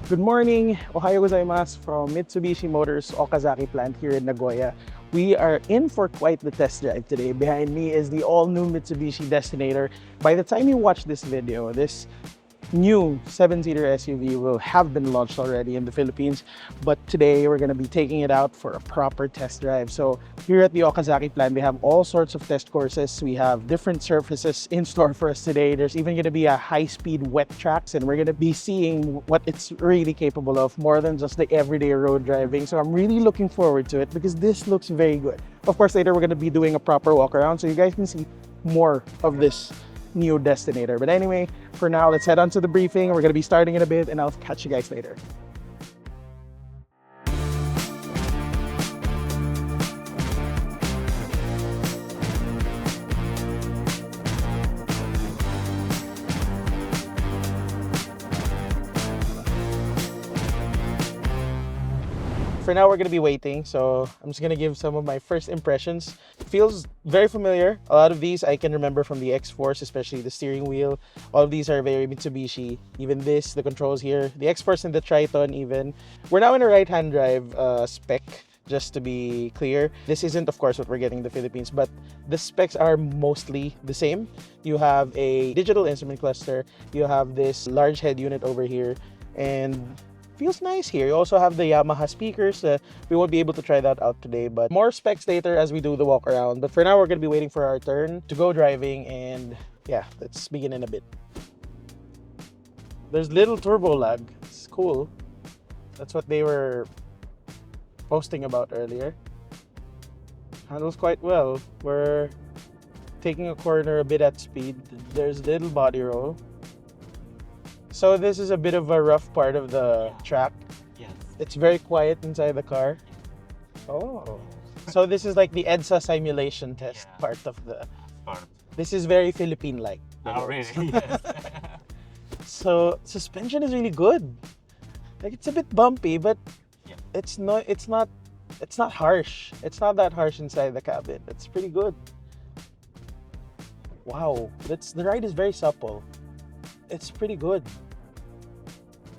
Good morning, Ohayo gozaimasu from Mitsubishi Motors Okazaki plant here in Nagoya. We are in for quite the test drive today. Behind me is the all-new Mitsubishi Destinator. By the time you watch this video, this new 7-seater SUV will have been launched already in the Philippines, but today we're going to be taking it out for a proper test drive. So here at the Okazaki plant, we have all sorts of test courses. We have different surfaces in store for us today. There's even going to be a high-speed wet tracks, and we're going to be seeing what it's really capable of, more than just the everyday road driving. So I'm really looking forward to it because this looks very good. Of course, later we're going to be doing a proper walk around so you guys can see more of this new Destinator. But anyway, for now, let's head on to the briefing. We're going to be starting in a bit, and I'll catch you guys later. For now, we're going to be waiting, so I'm just going to give some of my first impressions. It feels very familiar. A lot of these I can remember from the XForce, especially the steering wheel. All of these are very Mitsubishi. Even this, the controls here, the XForce and the Triton even. We're now in a right-hand drive spec, just to be clear. This isn't, of course, what we're getting in the Philippines, but the specs are mostly the same. You have a digital instrument cluster, you have this large head unit over here, and feels nice here. You also have the Yamaha speakers. We won't be able to try that out today, but more specs later as we do the walk around. But for now, we're going to be waiting for our turn to go driving, and yeah, let's begin in a bit. There's little turbo lag. It's cool. That's what they were posting about earlier. Handles quite well. We're taking a corner a bit at speed. There's little body roll. So this is a bit of a rough part of the track. Yes. It's very quiet inside the car. Oh. So this is like the EDSA simulation test part of the... Part. This is very Philippine-like. Oh, really? Yes. So suspension is really good. Like, it's a bit bumpy, but Yeah. it's not harsh. It's not that harsh inside the cabin. It's pretty good. Wow, the ride is very supple. It's pretty good.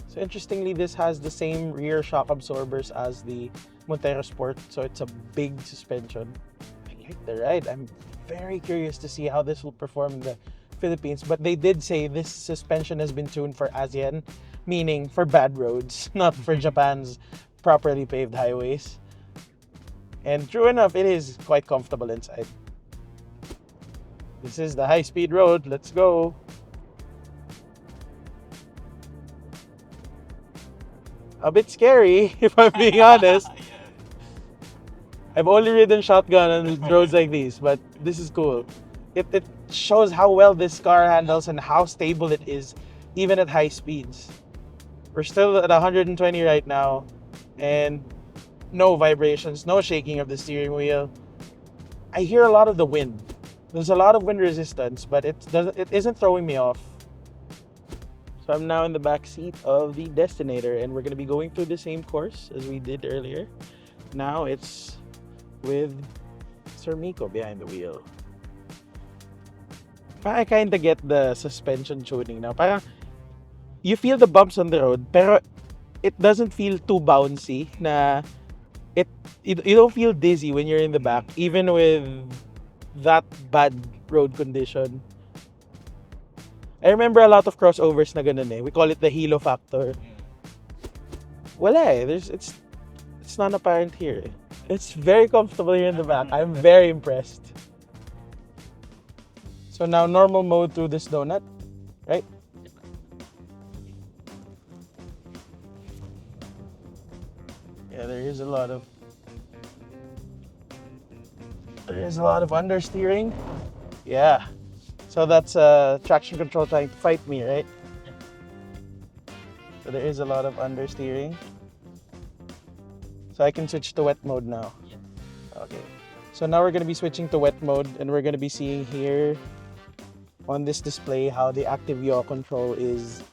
So interestingly, this has the same rear shock absorbers as the Montero Sport, so it's a big suspension. I like the ride. I'm very curious to see how this will perform in the Philippines, but they did say this suspension has been tuned for ASEAN, meaning for bad roads, not for Japan's properly paved highways. And true enough, it is quite comfortable inside. This is the high-speed road. Let's go. A bit scary, if I'm being honest. Yeah. I've only ridden shotgun on roads like these, but this is cool. It shows how well this car handles and how stable it is, even at high speeds. We're still at 120 right now, and no vibrations, no shaking of the steering wheel. I hear a lot of the wind. There's a lot of wind resistance, but it isn't throwing me off. So I'm now in the back seat of the Destinator, and we're going to be going through the same course as we did earlier. Now it's with Sir Miko behind the wheel. I kind of get the suspension tuning now. Parang you feel the bumps on the road, pero it doesn't feel too bouncy. Na you don't feel dizzy when you're in the back, even with that bad road condition. I remember a lot of crossovers na ganun eh. We call it the halo factor. Wala eh. It's not apparent here eh. It's very comfortable here in the back. I'm very impressed. So now normal mode through this donut, right? Yeah, there is a lot of understeering. Yeah. So that's traction control trying to fight me, right? So there is a lot of understeering. So I can switch to wet mode now. Yes. Okay. So now we're going to be switching to wet mode, and we're going to be seeing here on this display how the active yaw control is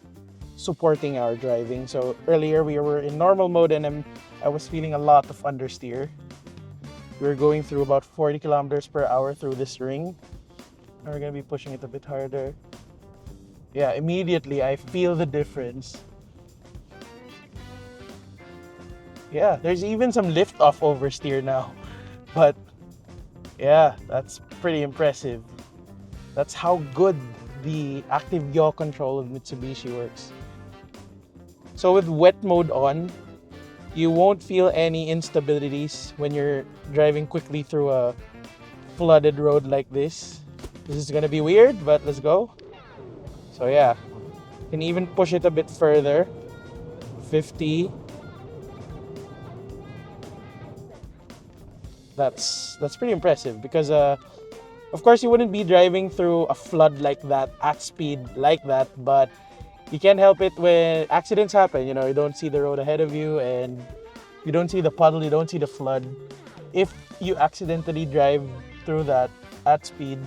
supporting our driving. So earlier we were in normal mode, and I was feeling a lot of understeer. We were going through about 40 kilometers per hour through this ring. Now we're going to be pushing it a bit harder. Yeah, immediately I feel the difference. Yeah, there's even some lift off oversteer now. But yeah, that's pretty impressive. That's how good the active yaw control of Mitsubishi works. So with wet mode on, you won't feel any instabilities when you're driving quickly through a flooded road like this. This is gonna be weird, but let's go. So yeah, you can even push it a bit further. 50. That's pretty impressive because of course you wouldn't be driving through a flood like that at speed like that, but you can't help it when accidents happen. You know, you don't see the road ahead of you and you don't see the puddle, you don't see the flood. If you accidentally drive through that at speed,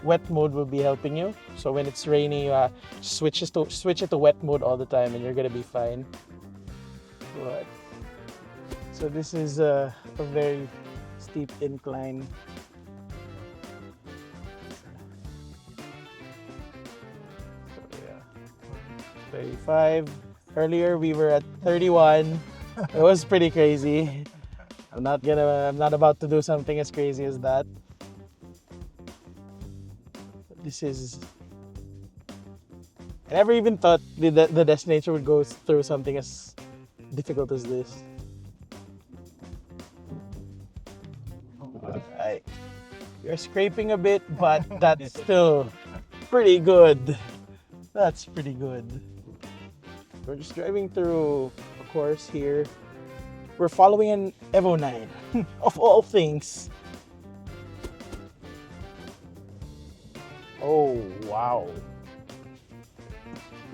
wet mode will be helping you. So when it's rainy, switch it to wet mode all the time and you're gonna be fine. But, so this is a very steep incline. So yeah, 35. Earlier we were at 31. It was pretty crazy. I'm not about to do something as crazy as that. I never even thought the Destinator would go through something as difficult as this. Alright. You're scraping a bit, but that's still pretty good. That's pretty good. We're just driving through a course here. We're following an Evo 9, of all things. Oh, wow.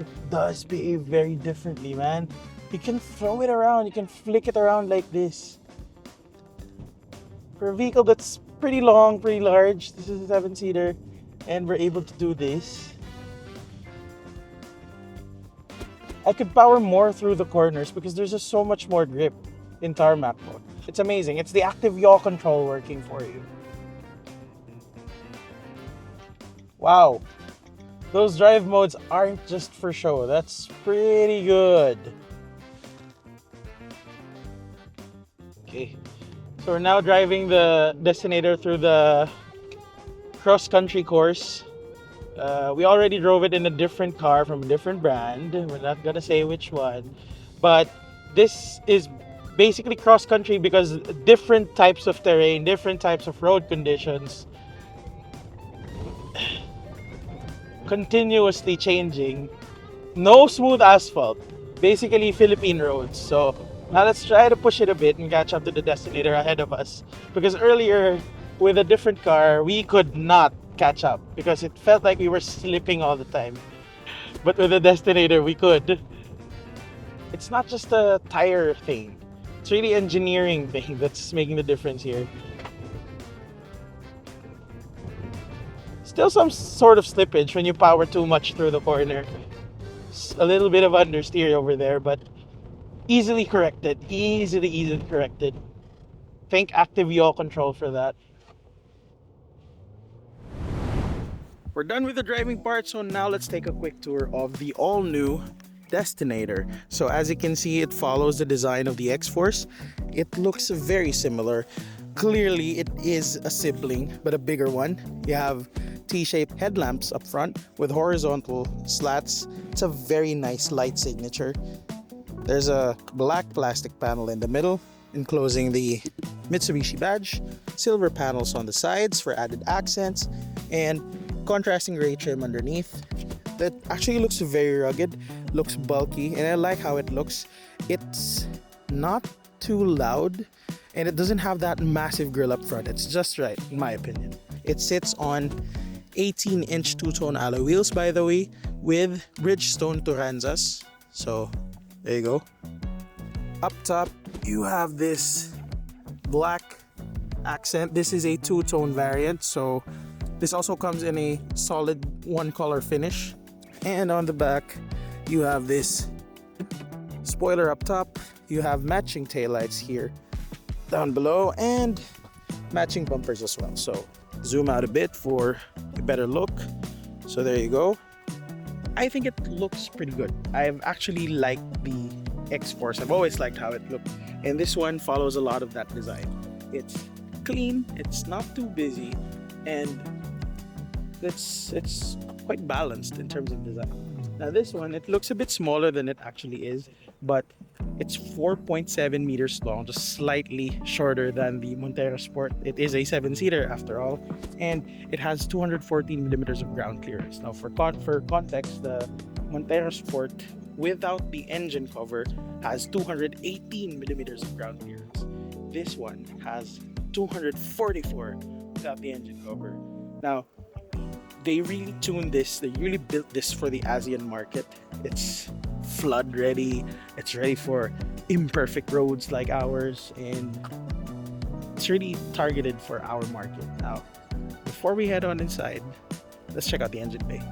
It does behave very differently, man. You can throw it around, you can flick it around like this. For a vehicle that's pretty long, pretty large, this is a 7-seater, and we're able to do this. I could power more through the corners because there's just so much more grip in tarmac mode. It's amazing. It's the active yaw control working for you. Wow. Those drive modes aren't just for show. That's pretty good. Okay. So we're now driving the Destinator through the cross-country course. We already drove it in a different car from a different brand. We're not gonna say which one. But this is basically cross-country because different types of terrain, different types of road conditions, continuously changing. No smooth asphalt. Basically Philippine roads. So now let's try to push it a bit and catch up to the Destinator ahead of us. Because earlier, with a different car, we could not catch up because it felt like we were slipping all the time. But with the Destinator, we could. It's not just a tire thing. It's really engineering thing that's making the difference here. Still some sort of slippage when you power too much through the corner. A little bit of understeer over there, but easily corrected. Easily corrected. Thank active yaw control for that. We're done with the driving part, so now let's take a quick tour of the all-new Destinator. So as you can see, it follows the design of the XForce. It looks very similar. Clearly, it is a sibling, but a bigger one. You have T-shaped headlamps up front with horizontal slats. It's a very nice light signature. There's a black plastic panel in the middle, enclosing the Mitsubishi badge, silver panels on the sides for added accents, and contrasting gray trim underneath. That actually looks very rugged, looks bulky, and I like how it looks. It's not too loud, and it doesn't have that massive grille up front. It's just right, in my opinion. It sits on 18-inch two-tone alloy wheels, by the way, with Bridgestone Turanzas. So, there you go. Up top, you have this black accent. This is a two-tone variant, so this also comes in a solid one-color finish. And on the back, you have this spoiler up top. You have matching taillights here, down below, and matching bumpers as well. So zoom out a bit for a better look. So there you go. I think it looks pretty good. I've actually liked the XForce. I've always liked how it looked, and this one follows a lot of that design. It's clean, it's not too busy, and it's quite balanced in terms of design. Now this one, it looks a bit smaller than it actually is, but it's 4.7 meters long, just slightly shorter than the Montero Sport. It is a 7-seater after all, and it has 214 millimeters of ground clearance. Now for context, the Montero Sport without the engine cover has 218 millimeters of ground clearance. This one has 244 without the engine cover. Now, they really tuned this, they really built this for the ASEAN market. It's flood ready, it's ready for imperfect roads like ours, and it's really targeted for our market. Now, before we head on inside, let's check out the engine bay.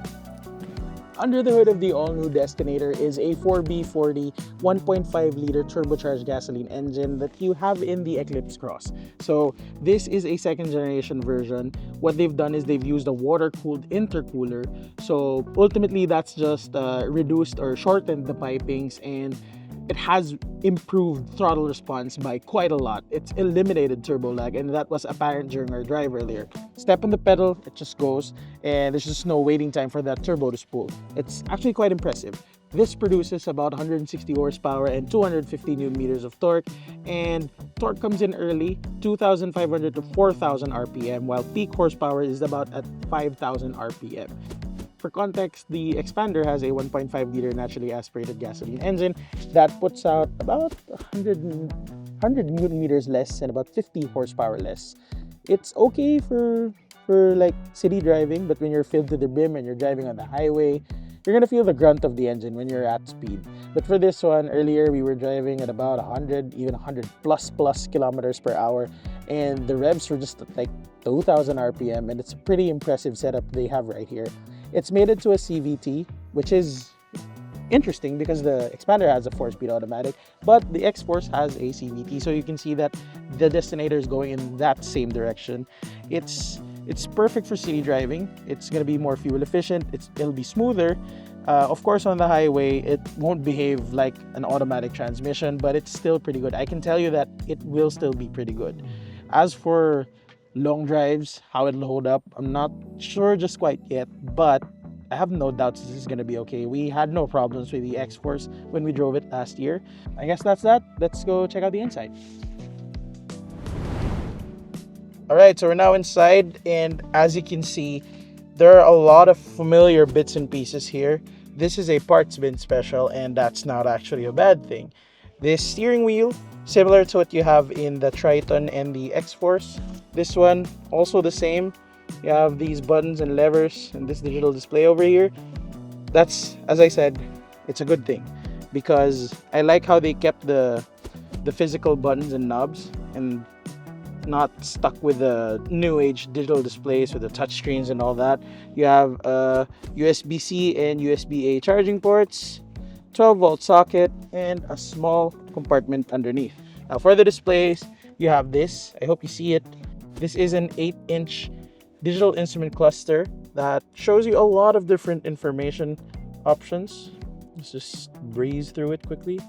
Under the hood of the all-new Destinator is a 4B40 1.5-liter turbocharged gasoline engine that you have in the Eclipse Cross. So this is a second-generation version. What they've done is they've used a water-cooled intercooler. So ultimately, that's just reduced or shortened the pipings, and it has improved throttle response by quite a lot. It's eliminated turbo lag, and that was apparent during our drive earlier. Step on the pedal, it just goes, and there's just no waiting time for that turbo to spool. It's actually quite impressive. This produces about 160 horsepower and 250 newton meters of torque, and torque comes in early, 2,500 to 4,000 RPM, while peak horsepower is about at 5,000 RPM. For context, the Xpander has a 1.5-liter naturally aspirated gasoline engine that puts out about 100 newton meters less and about 50 horsepower less. It's okay for like city driving, but when you're filled to the brim and you're driving on the highway, you're gonna feel the grunt of the engine when you're at speed. But for this one, earlier we were driving at about 100, even 100 plus kilometers per hour, and the revs were just at like 2,000 RPM, and it's a pretty impressive setup they have right here. It's mated to a CVT, which is interesting because the Xpander has a 4-speed automatic, but the XForce has a CVT, so you can see that the Destinator is going in that same direction. It's perfect for city driving. It's going to be more fuel efficient. It'll be smoother. Of course, on the highway, it won't behave like an automatic transmission, but it's still pretty good. I can tell you that it will still be pretty good. As for long drives, how it'll hold up, I'm not sure just quite yet, but I have no doubts this is going to be okay. We had no problems with the XForce when we drove it last year. I guess that's that. Let's go check out the inside. Alright, so we're now inside, and as you can see, there are a lot of familiar bits and pieces here. This is a parts bin special, and that's not actually a bad thing. This steering wheel, similar to what you have in the Triton and the XForce. This one, also the same. You have these buttons and levers and this digital display over here. That's, as I said, it's a good thing, because I like how they kept the physical buttons and knobs and not stuck with the new age digital displays with the touch screens and all that. You have USB-C and USB-A charging ports, 12-volt socket, and a small compartment underneath. Now for the displays, you have this. I hope you see it. This is an 8-inch digital instrument cluster that shows you a lot of different information options. Let's just breeze through it quickly.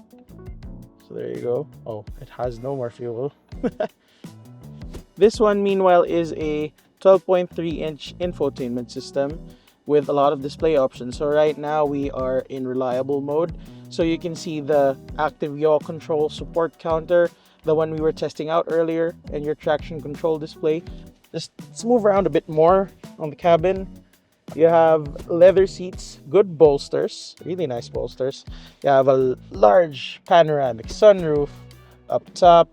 So there you go. Oh, it has no more fuel. This one, meanwhile, is a 12.3-inch infotainment system with a lot of display options. So right now we are in reliable mode. So you can see the active yaw control support counter, the one we were testing out earlier, and your traction control display. Just let's move around a bit more on the cabin. You have leather seats, good bolsters, really nice bolsters. You have a large panoramic sunroof up top.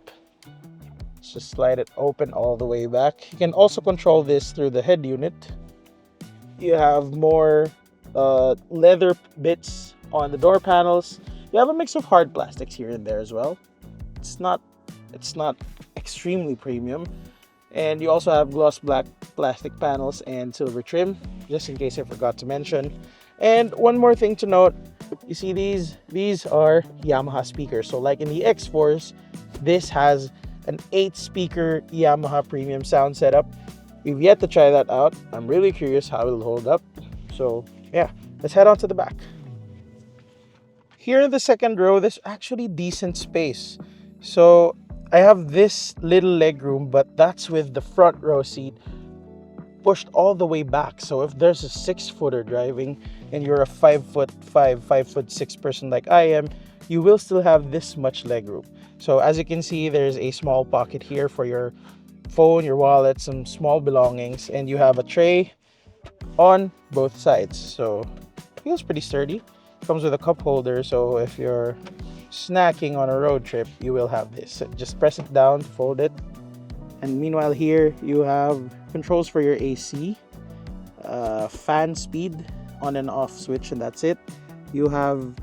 Let's just slide it open all the way back. You can also control this through the head unit. You have more leather bits on the door panels. You have a mix of hard plastics here and there as well. It's not extremely premium. And you also have gloss black plastic panels and silver trim, just in case I forgot to mention. And one more thing to note, you see these are Yamaha speakers. So like in the XForce, this has an 8-speaker Yamaha premium sound setup. We've yet to try that out. I'm really curious how it'll hold up. So yeah, let's head on to the back. Here in the second row, there's actually decent space. So I have this little leg room, but that's with the front row seat pushed all the way back. So if there's a 6-footer driving and you're a 5'5", 5'6" person like I am, you will still have this much leg room. So as you can see, there's a small pocket here for your phone, your wallet, some small belongings, and you have a tray on both sides. So it feels pretty sturdy. Comes with a cup holder, so if you're snacking on a road trip, you will have this. Just press it down, fold it. And meanwhile here, you have controls for your AC, fan speed, on and off switch, and that's it. You have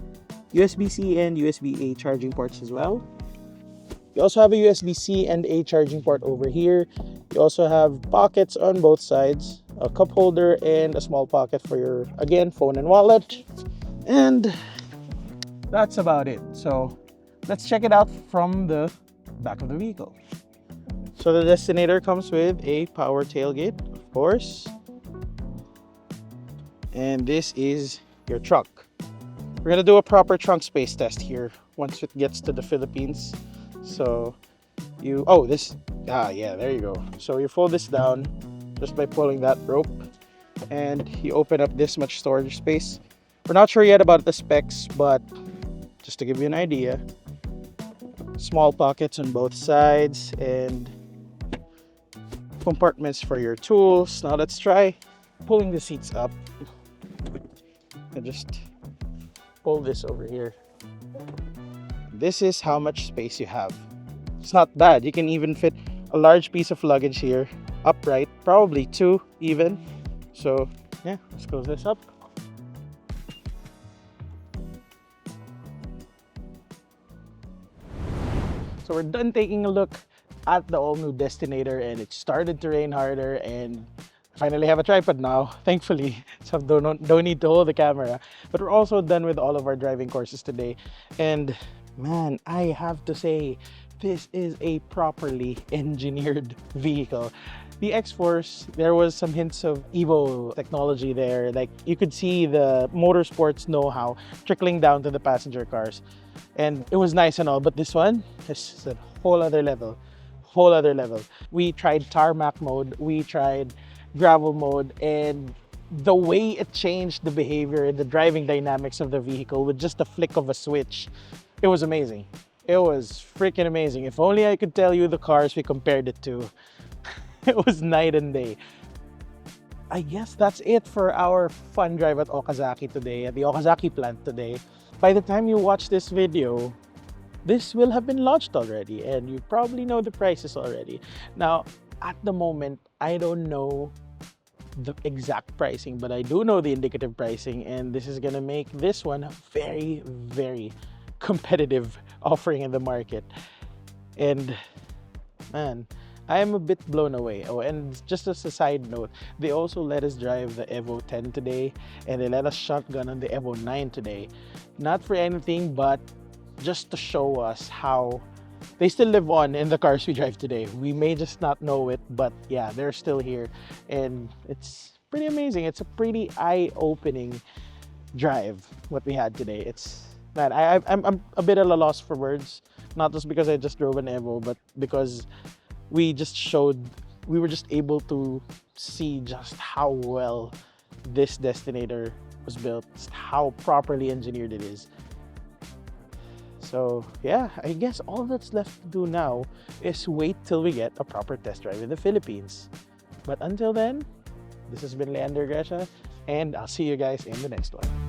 USB-C and USB-A charging ports as well. You also have a USB-C and A charging port over here. You also have pockets on both sides, a cup holder, and a small pocket for your, again, phone and wallet. And that's about it. So let's check it out from the back of the vehicle. So the Destinator comes with a power tailgate, of course. And this is your trunk. We're gonna do a proper trunk space test here once it gets to the Philippines. So yeah, there you go. So you fold this down just by pulling that rope, and you open up this much storage space. We're not sure yet about the specs, but just to give you an idea, small pockets on both sides and compartments for your tools. Now let's try pulling the seats up. I just pull this over here. This is how much space you have. It's not bad. You can even fit a large piece of luggage here upright, probably 2 even. So yeah, let's close this up. So we're done taking a look at the all-new Destinator, and it started to rain harder, and I finally have a tripod now, thankfully, so don't need to hold the camera. But we're also done with all of our driving courses today, and man, I have to say, this is a properly engineered vehicle. The XForce, there was some hints of Evo technology there. Like, you could see the motorsports know-how trickling down to the passenger cars. And it was nice and all, but this one is a whole other level. We tried tarmac mode, we tried gravel mode, and the way it changed the behavior and the driving dynamics of the vehicle with just a flick of a switch, it was amazing. It was freaking amazing. If only I could tell you the cars we compared it to. It was night and day. I guess that's it for our fun drive at Okazaki today, at the Okazaki plant today. By the time you watch this video, this will have been launched already, and you probably know the prices already. Now, at the moment, I don't know the exact pricing, but I do know the indicative pricing, and this is gonna make this one a very, very competitive offering in the market. And man, I am a bit blown away. Oh, and just as a side note, they also let us drive the Evo 10 today, and they let us shotgun on the Evo 9 today. Not for anything, but just to show us how they still live on in the cars we drive today. We may just not know it, but yeah, they're still here, and it's pretty amazing. It's a pretty eye-opening drive what we had today. It's, man, I'm a bit at a loss for words, not just because I just drove an Evo, but because we were just able to see just how well this Destinator was built, just how properly engineered it is. So yeah, I guess all that's left to do now is wait till we get a proper test drive in the Philippines. But until then, this has been Leander Gresha, and I'll see you guys in the next one.